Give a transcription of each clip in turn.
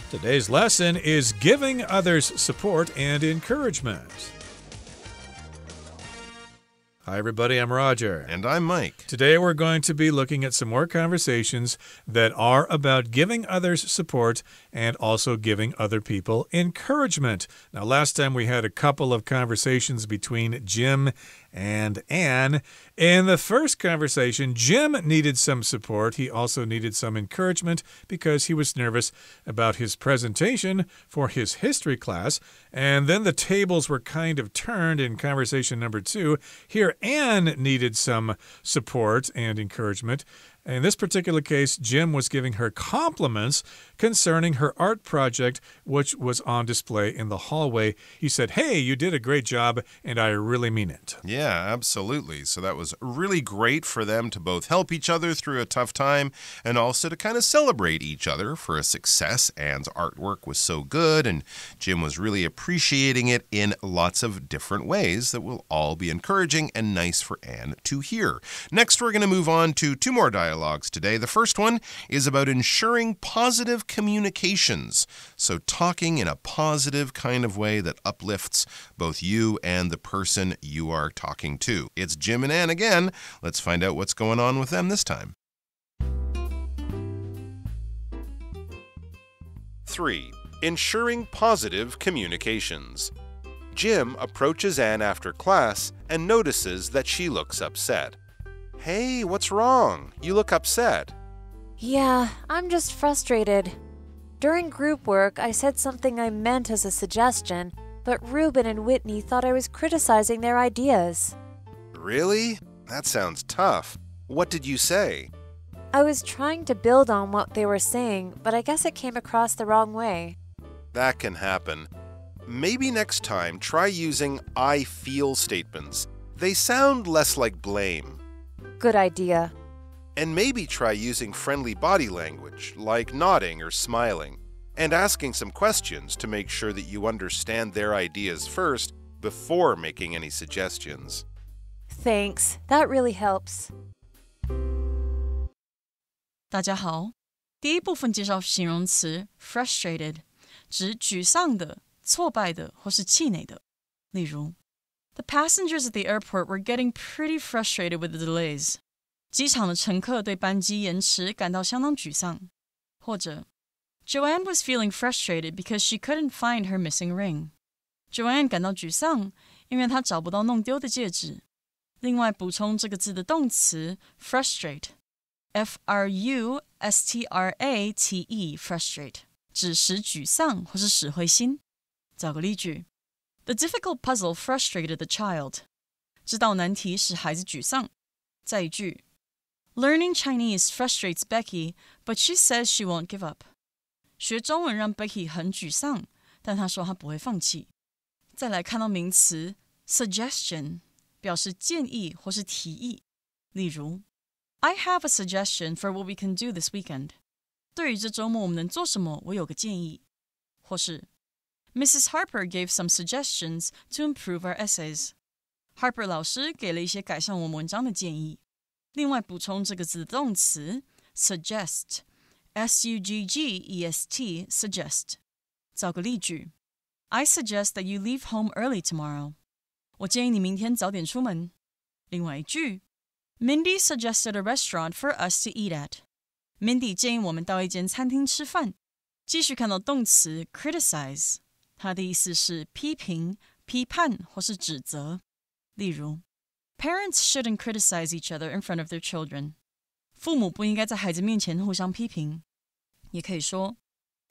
Today's lesson is giving others support and encouragement. Hi, everybody. I'm Roger. And I'm Mike. Today we're going to be looking at some more conversations that are about giving others support and also giving other people encouragement. Now, last time we had a couple of conversations between Jim and Anne. In the first conversation, Jim needed some support. He also needed some encouragement because he was nervous about his presentation for his history class. And then the tables were kind of turned in conversation number 2. Here, Anne needed some support and encouragement. In this particular case, Jim was giving her compliments concerning her art project, which was on display in the hallway. He said, "Hey, you did a great job, and I really mean it." Yeah, absolutely. So that was really great for them to both help each other through a tough time and also to kind of celebrate each other for a success. Anne's artwork was so good, and Jim was really appreciating it in lots of different ways that will all be encouraging and nice for Anne to hear. Next, we're going to move on to 2 more dialogues today. The first one is about ensuring positive communications. So talking in a positive kind of way that uplifts both you and the person you are talking to. It's Jim and Anne again. Let's find out what's going on with them this time. 3. Ensuring positive communications. Jim approaches Anne after class and notices that she looks upset. Hey, what's wrong? You look upset. Yeah, I'm just frustrated. During group work, I said something I meant as a suggestion, but Ruben and Whitney thought I was criticizing their ideas. Really? That sounds tough. What did you say? I was trying to build on what they were saying, but I guess it came across the wrong way. That can happen. Maybe next time try using I feel statements. They sound less like blame. Good idea. And maybe try using friendly body language, like nodding or smiling, and asking some questions to make sure that you understand their ideas first before making any suggestions. Thanks. That really helps. 大家好，第一部分介绍形容词 frustrated， 指沮丧的、挫败的或是气馁的。例如 The passengers at the airport were getting pretty frustrated with the delays. 机场的乘客对班机延迟感到相当沮丧。或者 Joanne was feeling frustrated because she couldn't find her missing ring. Joanne 感到沮丧，因为她找不到弄丢的戒指。另外补充这个字的动词 frustrate, F-R-U-S-T-R-A-T-E, frustrate, 指使沮丧或是使灰心。找个例句The difficult puzzle frustrated the child. 这道难题使孩子沮丧。再一句 Learning Chinese frustrates Becky, but she says she won't give up. 学中文让 Becky 很沮丧，但她说她不会放弃。再来看到名词 suggestion， 表示建议或是提议。例如 I have a suggestion for what we can do this weekend. 对于这周末我们能做什么，我有个建议。或是Mrs. Harper gave some suggestions to improve our essays. Harper 老师给了一些改善我们文章的建议。另外补充这个字的动词 suggest, S-U-G-G-E-S-T, suggest. 找个例句 I suggest that you leave home early tomorrow. 我建议你明天早点出门。另外一句 Mindy suggested a restaurant for us to eat at. Mindy 建议我们到一间餐厅吃饭。继续看到动词 criticize，它的意思是批评、批判或是指责。例如 Parents shouldn't criticize each other in front of their children. 父母不应该在孩子面前互相批评。也可以说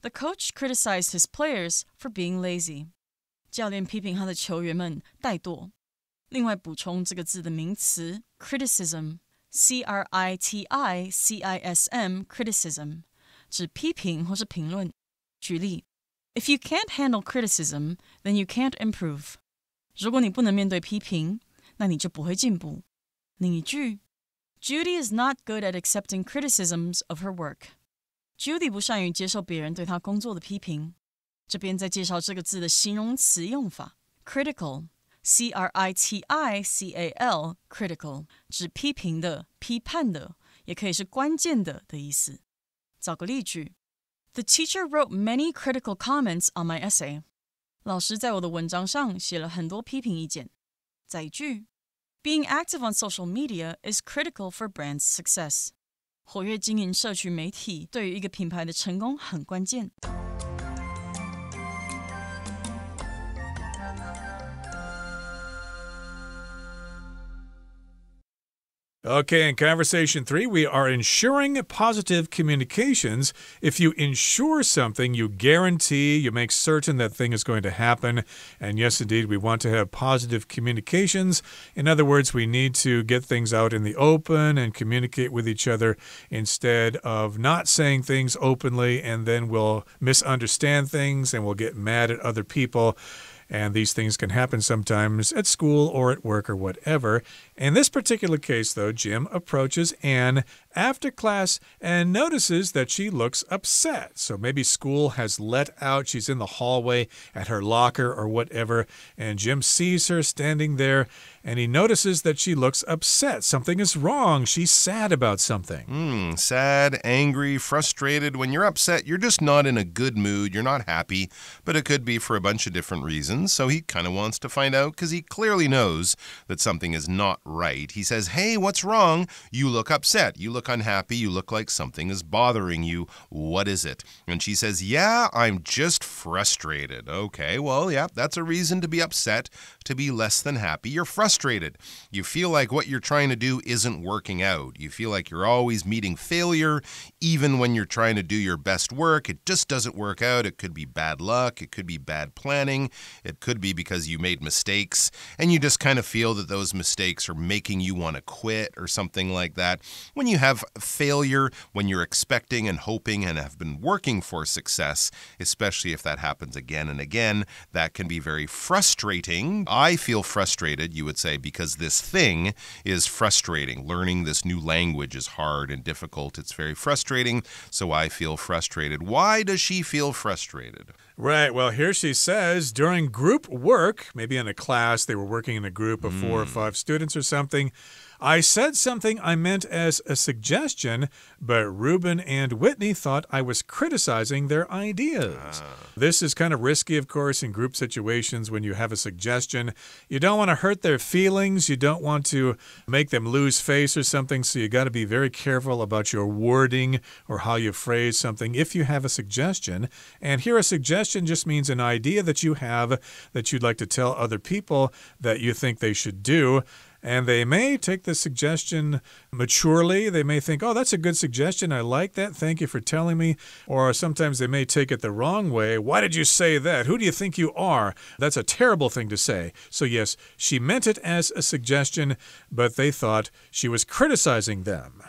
The coach criticized his players for being lazy. 教练批评他的球员们怠惰。另外补充这个字的名词 criticism, C-R-I-T-I-C-I-S-M, criticism, 指批评或是评论。举例If you can't handle criticism, then you can't improve. 如果你不能面对批评，那你就不会进步。另一句 Judy is not good at accepting criticisms of her work. Judy 不善于接受别人对她工作的批评。这边在介绍这个字的形容词用法 critical, C-R-I-T-I-C-A-L, critical, 指批评的、批判的，也可以是关键的意思。找个例句 The teacher wrote many critical comments on my essay. 老师在我的文章上写了很多批评意见。再一句 Being active on social media is critical for brands' success. 活跃经营社群媒体对于一个品牌的成功很关键。Okay, in conversation 3, we are ensuring positive communications. If you ensure something, you guarantee, you make certain that thing is going to happen. And yes, indeed, we want to have positive communications. In other words, we need to get things out in the open and communicate with each other instead of not saying things openly, and then we'll misunderstand things and we'll get mad at other people. And these things can happen sometimes at school or at work or whatever. In this particular case, though, Jim approaches Anne after class and notices that she looks upset. So maybe school has let out. She's in the hallway at her locker or whatever. And Jim sees her standing there and he notices that she looks upset. Something is wrong. She's sad about something. Sad, angry, frustrated. When you're upset, you're just not in a good mood. You're not happy. But it could be for a bunch of different reasons. So he kind of wants to find out because he clearly knows that something is not right. He says, hey, what's wrong? You look upset. You look unhappy. You look like something is bothering you. What is it? And she says, yeah, I'm just frustrated. Okay, well, yeah, that's a reason to be upset, to be less than happy. You're frustrated. You feel like what you're trying to do isn't working out. You feel like you're always meeting failure, even when you're trying to do your best work. It just doesn't work out. It could be bad luck. It could be bad planning. It could be because you made mistakes and you just kind of feel that those mistakes are making you want to quit or something like that. When you have failure, when you're expecting and hoping and have been working for success, especially if that happens again and again, that can be very frustrating. I feel frustrated, you would say, because this thing is frustrating. Learning this new language is hard and difficult. It's very frustrating, so I feel frustrated. Why does she feel frustrated? Right. Well, here she says, during group work, maybe in a class, they were working in a group of 4 or 5 students or something, I said something I meant as a suggestion, but Reuben and Whitney thought I was criticizing their ideas. This is kind of risky, of course, in group situations when you have a suggestion. You don't want to hurt their feelings. You don't want to make them lose face or something, so you got to be very careful about your wording or how you phrase something if you have a suggestion. And here a suggestion just means an idea that you have that you'd like to tell other people that you think they should do. And they may take the suggestion maturely. They may think, oh, that's a good suggestion. I like that. Thank you for telling me. Or sometimes they may take it the wrong way. Why did you say that? Who do you think you are? That's a terrible thing to say. So yes, she meant it as a suggestion, but they thought she was criticizing them.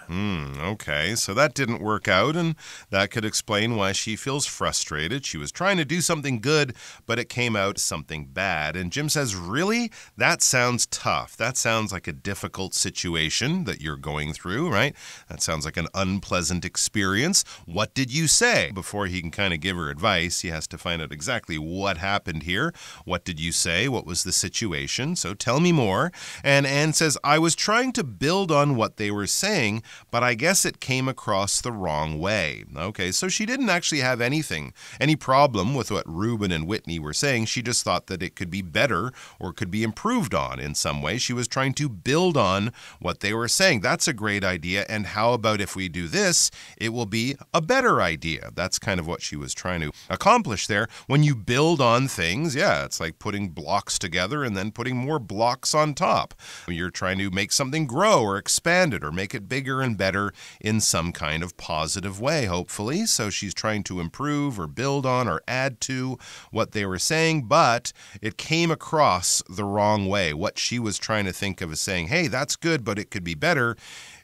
Okay, so that didn't work out, and that could explain why she feels frustrated. She was trying to do something good, but it came out something bad. And Jim says, really? That sounds tough. That sounds like a difficult situation that you're going through, right? That sounds like an unpleasant experience. What did you say? Before he can kind of give her advice, he has to find out exactly what happened here. What did you say? What was the situation? So tell me more. And Anne says, I was trying to build on what they were saying, but I guess it came across the wrong way. Okay, so she didn't actually have any problem with what Reuben and Whitney were saying. She just thought that it could be better or could be improved on in some way. She was trying to build on what they were saying. That's a great idea. And how about if we do this, it will be a better idea. That's kind of what she was trying to accomplish there. When you build on things, yeah, it's like putting blocks together and then putting more blocks on top. You're trying to make something grow or expand it or make it bigger and better in some kind of positive way, hopefully. So she's trying to improve or build on or add to what they were saying, but it came across the wrong way. What she was trying to think of as saying, hey, that's good, but it could be better.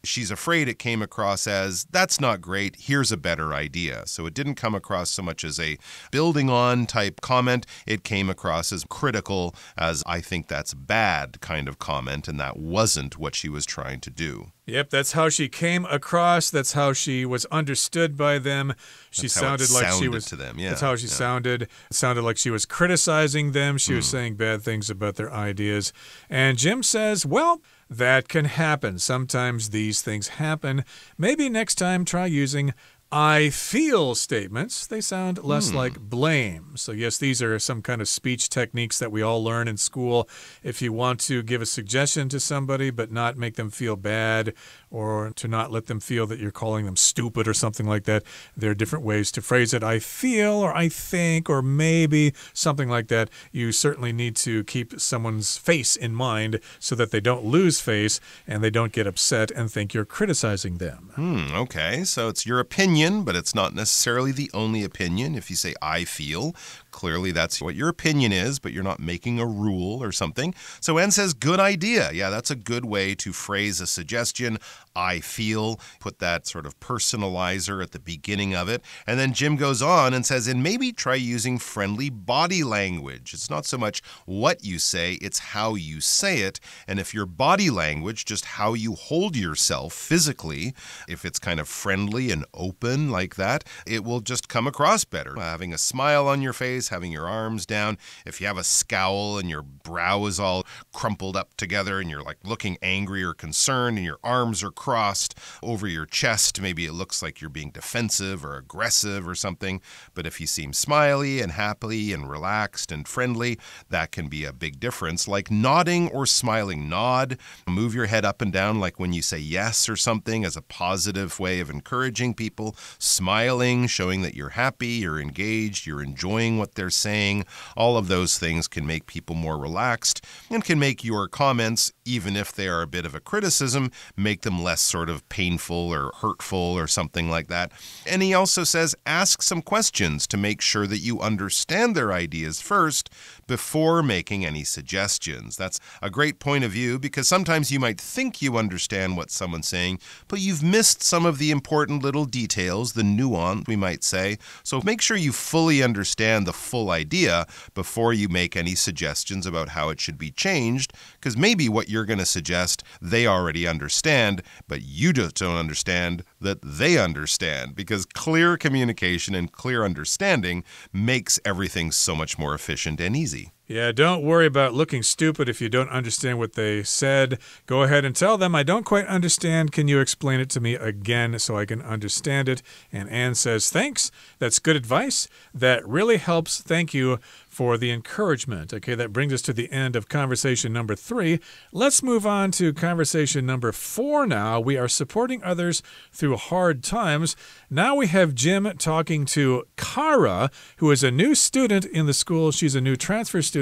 She's afraid it came across as, that's not great, here's a better idea. So it didn't come across so much as a building on type comment. It came across as critical, as I think that's bad kind of comment, and that wasn't what she was trying to do. Yep, that's how she came across. That's how she was understood by them. She sounded like she was to them. Yeah, that's how she sounded. It sounded like she was criticizing them. She was saying bad things about their ideas. And Jim says, well, that can happen. Sometimes these things happen. Maybe next time try using I feel statements, they sound less like blame. So yes, these are some kind of speech techniques that we all learn in school. If you want to give a suggestion to somebody but not make them feel bad, or to not let them feel that you're calling them stupid or something like that, there are different ways to phrase it. I feel, or I think, or maybe, something like that. You certainly need to keep someone's face in mind so that they don't lose face and they don't get upset and think you're criticizing them. Okay, so it's your opinion, but it's not necessarily the only opinion. If you say, I feel, clearly that's what your opinion is, but you're not making a rule or something. So Anne says, good idea. Yeah, that's a good way to phrase a suggestion. I feel. Put that sort of personalizer at the beginning of it. And then Jim goes on and says, and maybe try using friendly body language. It's not so much what you say, it's how you say it. And if your body language, just how you hold yourself physically, if it's kind of friendly and open like that, it will just come across better. Having a smile on your face, having your arms down. If you have a scowl and your brow is all crumpled up together and you're like looking angry or concerned and your arms are crossed over your chest, maybe it looks like you're being defensive or aggressive or something. But if you seem smiley and happy and relaxed and friendly, that can be a big difference. Like nodding or smiling. Nod, move your head up and down like when you say yes or something as a positive way of encouraging people. Smiling, showing that you're happy, you're engaged, you're enjoying what they're saying. All of those things can make people more relaxed and can make your comments, even if they are a bit of a criticism, make them less sort of painful or hurtful or something like that. And he also says, ask some questions to make sure that you understand their ideas first before making any suggestions. That's a great point of view because sometimes you might think you understand what someone's saying, but you've missed some of the important little details, the nuance, we might say. So make sure you fully understand the full idea before you make any suggestions about how it should be changed, because maybe what you're going to suggest they already understand, but you just don't understand that they understand, because clear communication and clear understanding makes everything so much more efficient and easy. Yeah, don't worry about looking stupid if you don't understand what they said. Go ahead and tell them, I don't quite understand. Can you explain it to me again so I can understand it? And Anne says, thanks. That's good advice. That really helps. Thank you for the encouragement. Okay, that brings us to the end of conversation number 3. Let's move on to conversation number 4 now. We are supporting others through hard times. Now we have Jim talking to Kara, who is a new student in the school. She's a new transfer student.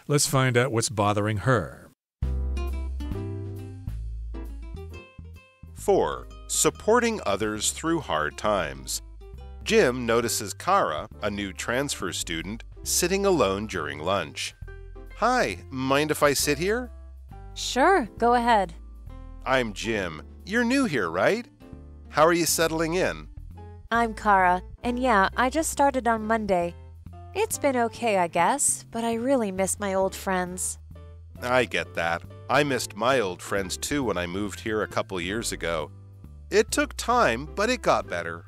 Let's find out what's bothering her. 4. Supporting others through hard times. Jim notices Kara, a new transfer student, sitting alone during lunch. Hi, mind if I sit here? Sure, go ahead. I'm Jim. You're new here, right? How are you settling in? I'm Kara, and yeah, I just started on Monday. It's been okay, I guess, but I really miss my old friends. I get that. I missed my old friends too when I moved here a couple years ago. It took time, but it got better.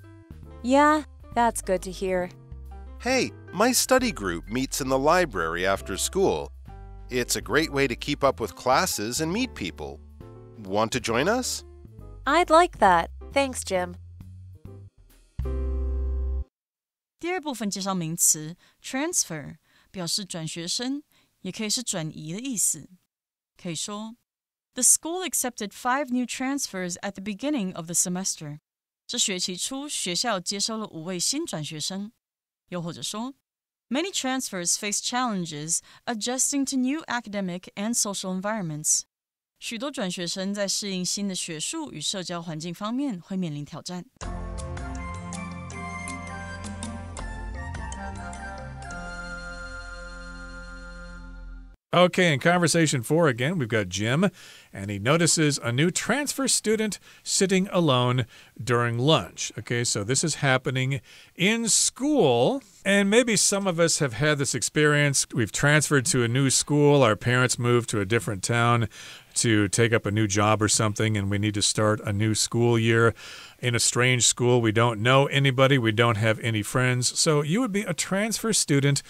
Yeah, that's good to hear. Hey, my study group meets in the library after school. It's a great way to keep up with classes and meet people. Want to join us? I'd like that. Thanks, Jim. 第二部分介绍名词 transfer， 表示转学生，也可以是转移的意思。可以说 The school accepted 5 new transfers at the beginning of the semester. 这学期初，学校接收了5位新转学生。又或者说 Many transfers face challenges adjusting to new academic and social environments. 许多转学生在适应新的学术与社交环境方面会面临挑战。Okay, in conversation 4 again, we've got Jim, and he notices a new transfer student sitting alone during lunch. Okay, so this is happening in school, and maybe some of us have had this experience. We've transferred to a new school, our parents moved to a different town. to take up a new job or something, and we need to start a new school year in a strange school. We don't know anybody. We don't have any friends. So you would be a transfer student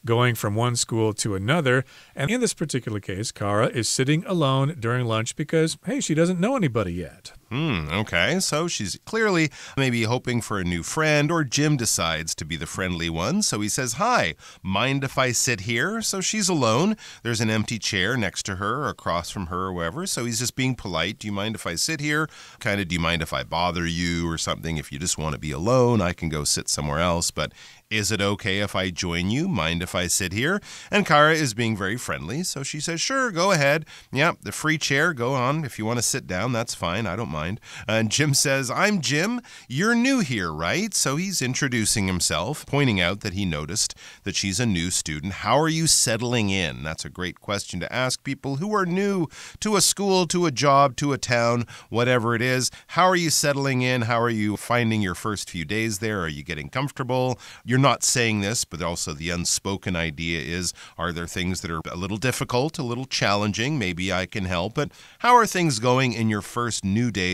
going from one school to another. And in this particular case, Kara is sitting alone during lunch because, hey, she doesn't know anybody yet. Okay, so she's clearly maybe hoping for a new friend, or Jim decides to be the friendly one. So he says, hi, mind if I sit here? So she's alone. There's an empty chair next to her or across from her or wherever. So he's just being polite. Do you mind if I sit here? Kind of, do you mind if I bother you or something? If you just want to be alone, I can go sit somewhere else. But is it okay if I join you? Mind if I sit here? And Kara is being very friendly. So she says, sure, go ahead. Yeah, the free chair, go on. If you want to sit down, that's fine. I don't mind. And Jim says, I'm Jim. You're new here, right? So he's introducing himself, pointing out that he noticed that she's a new student. How are you settling in? That's a great question to ask people who are new to a school, to a job, to a town, whatever it is. How are you settling in? How are you finding your first few days there? Are you getting comfortable? You're not saying this, but also the unspoken idea is, are there things that are a little difficult, a little challenging? Maybe I can help. But how are things going in your first new days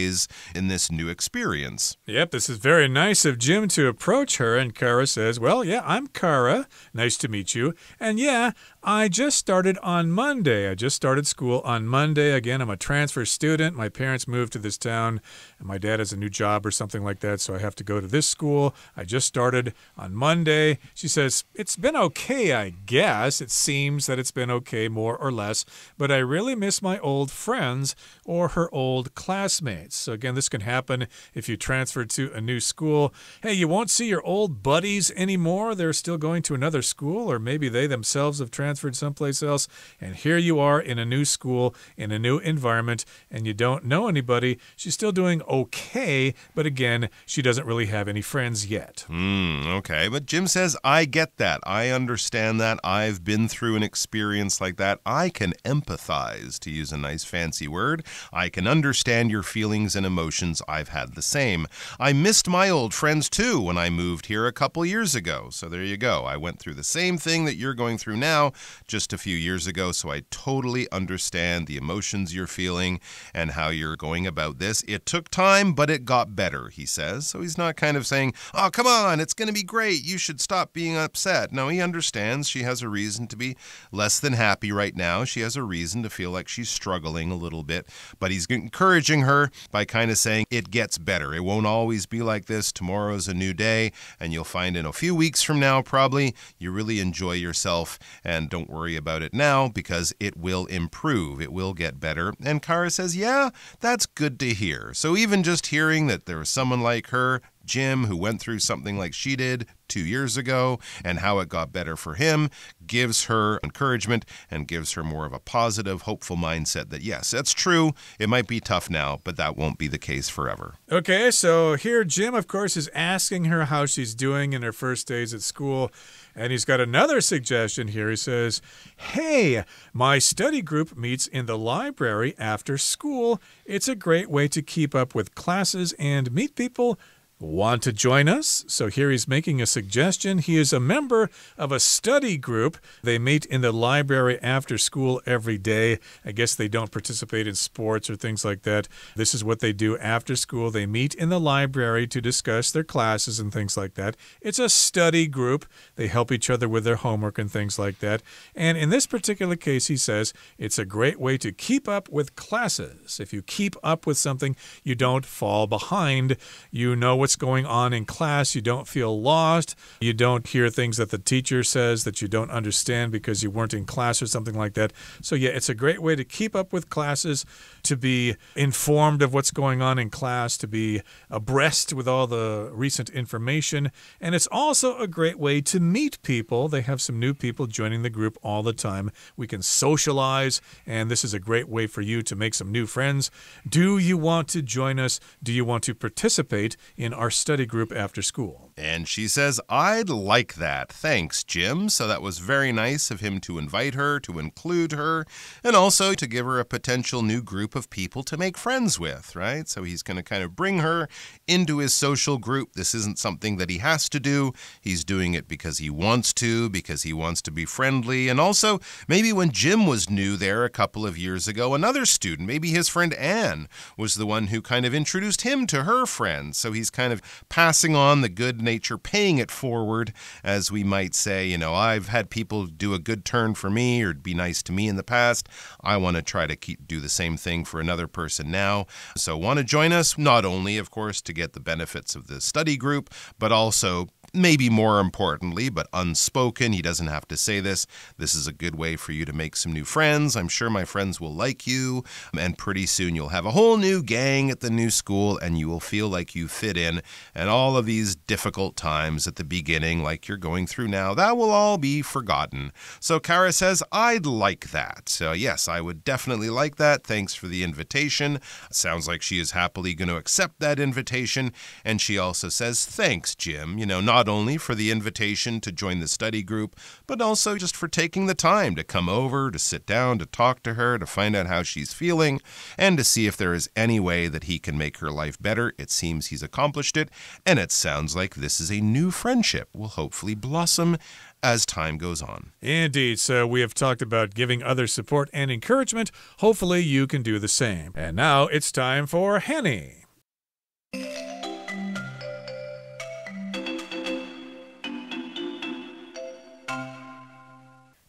in this new experience? Yep, this is very nice of Jim to approach her, and Kara says, well, yeah, I'm Kara. Nice to meet you. And yeah, I just started on Monday. I just started school on Monday. Again, I'm a transfer student. My parents moved to this town, and my dad has a new job or something like that, so I have to go to this school. I just started on Monday. She says, it's been okay, I guess. It seems that it's been okay, more or less, but I really miss my old friends or her old classmates. So again, this can happen if you transfer to a new school. Hey, you won't see your old buddies anymore. They're still going to another school, or maybe they themselves have transferred someplace else. And here you are in a new school, in a new environment, and you don't know anybody. She's still doing okay, but again, she doesn't really have any friends yet. Okay, but Jim says, I get that. I understand that. I've been through an experience like that. I can empathize, to use a nice fancy word. I can understand your feelings and emotions. I've had the same. I missed my old friends too when I moved here a couple years ago. So there you go. I went through the same thing that you're going through now just a few years ago. So I totally understand the emotions you're feeling and how you're going about this. It took time, but it got better, he says. So he's not kind of saying, oh, come on, it's going to be great. You should stop being upset. No, he understands she has a reason to be less than happy right now. She has a reason to feel like she's struggling a little bit, but he's encouraging her by kind of saying it gets better. It won't always be like this. Tomorrow's a new day, and you'll find in a few weeks from now, probably, you really enjoy yourself, and don't worry about it now because it will improve. It will get better. And Kara says, yeah, that's good to hear. So even just hearing that there was someone like her, Jim, who went through something like she did 2 years ago and how it got better for him, gives her encouragement and gives her more of a positive, hopeful mindset that, yes, that's true. It might be tough now, but that won't be the case forever. Okay, so here Jim, of course, is asking her how she's doing in her first days at school. And he's got another suggestion here. He says, hey, my study group meets in the library after school. It's a great way to keep up with classes and meet people. Want to join us? So here he's making a suggestion. He is a member of a study group. They meet in the library after school every day. I guess they don't participate in sports or things like that. This is what they do after school. They meet in the library to discuss their classes and things like that. It's a study group. They help each other with their homework and things like that. And in this particular case, he says, it's a great way to keep up with classes. If you keep up with something, you don't fall behind. You know what's going on in class. You don't feel lost. You don't hear things that the teacher says that you don't understand because you weren't in class or something like that. So yeah, it's a great way to keep up with classes, to be informed of what's going on in class, to be abreast with all the recent information. And it's also a great way to meet people. They have some new people joining the group all the time. We can socialize, and this is a great way for you to make some new friends. Do you want to join us? Do you want to participate in in our study group after school. And she says, I'd like that. Thanks, Jim. So that was very nice of him to invite her, to include her, and also to give her a potential new group of people to make friends with, right? So he's going to kind of bring her into his social group. This isn't something that he has to do. He's doing it because he wants to be friendly. And also, maybe when Jim was new there a couple of years ago, another student, maybe his friend Anne, was the one who kind of introduced him to her friends. So he's kind of passing on the good nature, paying it forward, as we might say, I've had people do a good turn for me or be nice to me in the past. I want to try to do the same thing for another person now. So want to join us, not only, of course, to get the benefits of the study group, but also maybe more importantly, but unspoken, he doesn't have to say this is a good way for you to make some new friends. I'm sure my friends will like you, and pretty soon you'll have a whole new gang at the new school, and you will feel like you fit in, and all of these difficult times at the beginning, like you're going through now, that will all be forgotten. So Kara says, I'd like that. So yes, I would definitely like that. Thanks for the invitation. Sounds like she is happily going to accept that invitation, and she also says, thanks, Jim. Not only for the invitation to join the study group, but also just for taking the time to come over, to sit down, to talk to her, to find out how she's feeling, and to see if there is any way that he can make her life better. It seems he's accomplished it, and it sounds like this is a new friendship will hopefully blossom as time goes on. Indeed. So we have talked about giving others support and encouragement. Hopefully you can do the same. And now it's time for Henny.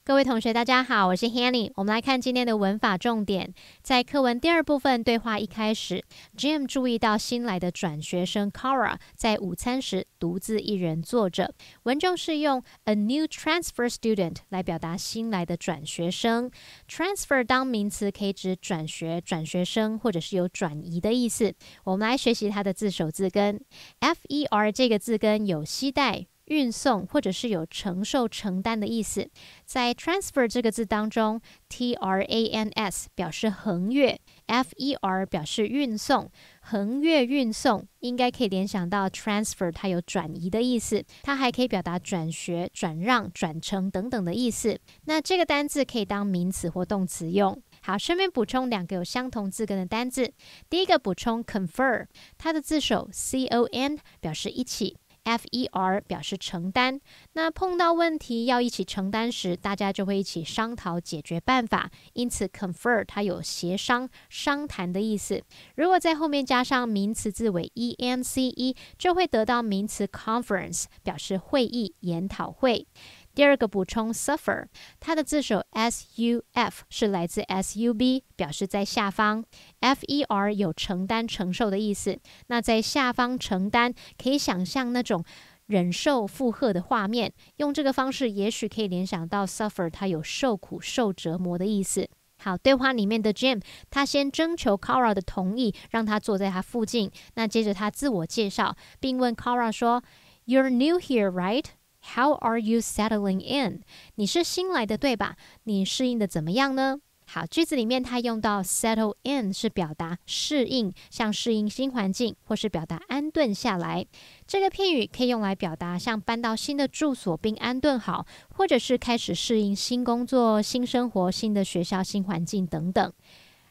各位同学大家好，我是 Hanny。 我们来看今天的文法重点。在课文第二部分对话一开始， Jim 注意到新来的转学生 Kara 在午餐时独自一人坐着。文中是用 a new transfer student 来表达新来的转学生。 Transfer 当名词可以指转学、转学生，或者是有转移的意思。我们来学习它的字首字根。 FER 这个字根有携带、运送或者是有承受、承担的意思。在 transfer 这个字当中， TRANS 表示横越， FER 表示运送。横越运送应该可以联想到 transfer 它有转移的意思，它还可以表达转学、转让、转承等等的意思。那这个单字可以当名词或动词用。好，顺便补充两个有相同字根的单字。第一个补充 confer， 它的字首 CON 表示一起，FER 表示承担。那碰到问题要一起承担时，大家就会一起商讨解决办法，因此 confer 它有协商、商谈的意思。如果在后面加上名词字尾 ENCE， 就会得到名词 conference， 表示会议、研讨会。第二个补充 suffer， 它的字首 SUF 是来自 SUB， 表示在下方。FER 有承担、承受的意思。那在下方承担，可以想象那种忍受、负荷的画面。用这个方式，也许可以联想到 suffer 它有受苦、受折磨的意思。好，对话里面的 Jim， 他先征求 Kara 的同意，让他坐在他附近。那接着他自我介绍，并问 Kara 说 You're new here, right?How are you settling in? 你是新来的对吧？你适应的怎么样呢？好，句子里面他用到 settle in 是表达适应，像适应新环境，或是表达安顿下来。这个片语可以用来表达像搬到新的住所并安顿好，或者是开始适应新工作、新生活、新的学校、新环境等等。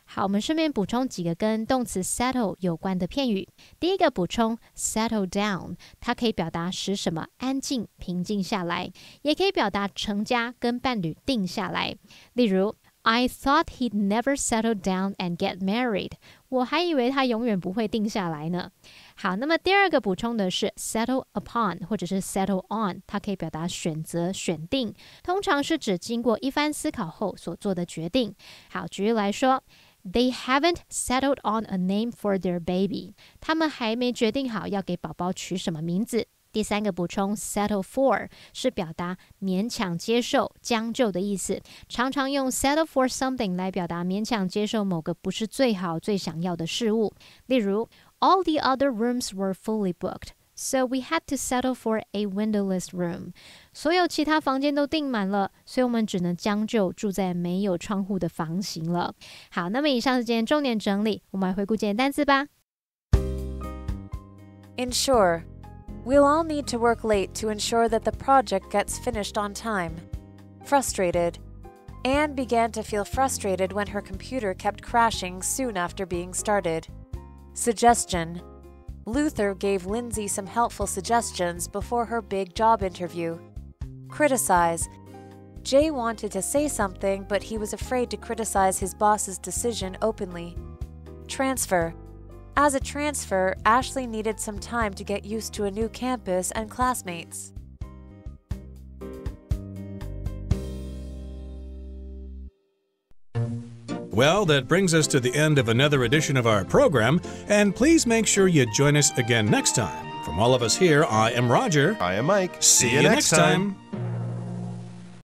好，我们顺便补充几个跟动词 settle 有关的片语。第一个补充 settle down， 它可以表达使什么安静、平静下来，也可以表达成家、跟伴侣定下来。例如 I thought he'd never settle down and get married. 我还以为他永远不会定下来呢。好，那么第二个补充的是 settle upon 或者是 settle on， 它可以表达选择、选定，通常是指经过一番思考后所做的决定。好，举例来说They haven't settled on a name for their baby. 他们还没决定好要给宝宝取什么名字。第三个补充 settle for 是表达勉强接受、将就的意思，常常用 settle for something 来表达勉强接受某个不是最好、最想要的事物。例如 All the other rooms were fully booked.So we had to settle for a windowless room. 所有其他房间都订满了，所以我们只能将就住在没有窗户的房型了。好，那么以上是今天重点整理，我们来回顾今天单词吧。Ensure. We'll all need to work late to ensure that the project gets finished on time. Frustrated. Anne began to feel frustrated when her computer kept crashing soon after being started. Suggestion. Luther gave Lindsay some helpful suggestions before her big job interview. Criticize. Jay wanted to say something, but he was afraid to criticize his boss's decision openly. Transfer. As a transfer, Ashley needed some time to get used to a new campus and classmates. Well, that brings us to the end of another edition of our program, and please make sure you join us again next time. From all of us here, I am Roger. I am Mike. See you next time.